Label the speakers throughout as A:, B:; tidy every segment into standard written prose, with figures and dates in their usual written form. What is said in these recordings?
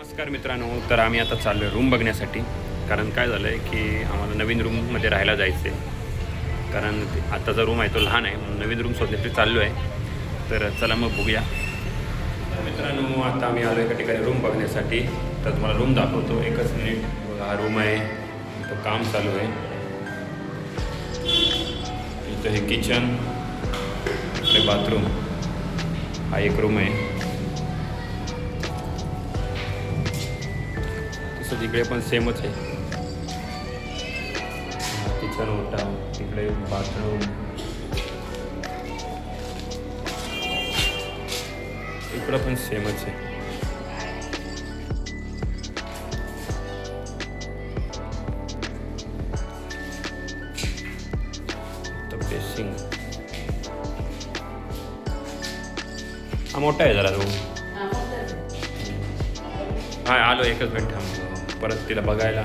A: नमस्कार मित्रांनो, तर आम्ही आता चाललो आहे रूम बघण्यासाठी. कारण काय झालं आहे की आम्हाला नवीन रूममध्ये राहायला जायचं आहे. कारण आताचा रूम आहे तो लहान आहे, म्हणून नवीन रूम शोधण्यासाठी चाललो आहे. तर चला मग बघूया. मित्रांनो, आता आम्ही आलो एका ठिकाणी रूम बघण्यासाठी. तर तुम्हाला रूम दाखवतो, एकच मिनिट. बघा, हा रूम आहे, इथं काम चालू आहे. इथं हे किचन, इकडे बाथरूम, हा एक रूम आहे. तसं तिकडे पण सेमच आहे. किचन मोठा, तिकडे बाथरूम, इकडं पण सेमच आहे. बेसिंग हा मोठा आहे जरा रूम. हा आलो, एकच मिनिट थांब, परत तिला बघायला.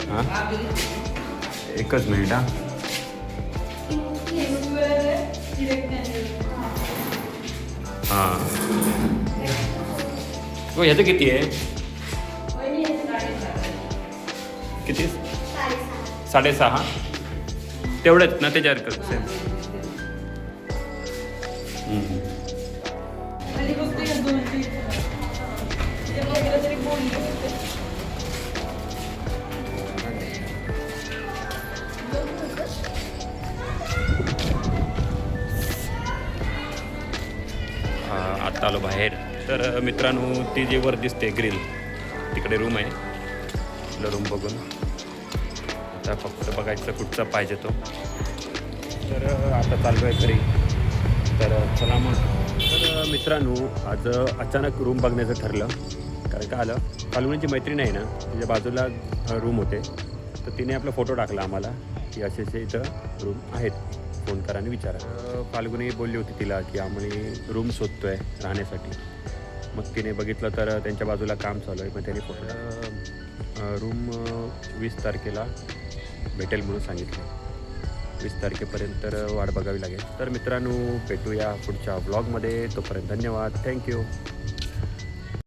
A: हां एकच मिनिट. हां हो, ह्याचं किती आहे? किती? 6.5. तेवढंच ना त्याच्यावर सेम. आत्ता आलो बाहेर. तर मित्रांनो, ती जी वर दिसते ग्रिल, तिकडे रूम आहे. आपलं रूम बघून आता फक्त बघायचं कुठचा पाहिजे तो. तर आता चाललो आहे घरी. तर चला मग. तर मित्रांनो, आज अचानक रूम बघण्याचं ठरलं. कारण काय आलं, फाल्गुनीची मैत्रीण आहे ना, तिच्या बाजूला रूम होते. तर तिने आपला फोटो टाकला आम्हाला की असे इथं रूम आहेत, फोन करा आणि विचारा. फाल्गुनी बोलली होती तिला की आम्ही रूम शोधतो आहे राहण्यासाठी. मग तिने बघितलं तर त्यांच्या बाजूला काम चालू आहे. मग त्याने फोटो रूम 20 तारखेला भेटेल म्हणून सांगितलं. 20 तारखेपर्यंत वाट बघावी लागेल. तर मित्रांनो, भेटूया पुढच्या व्लॉगमध्ये. तोपर्यंत धन्यवाद, थँक्यू.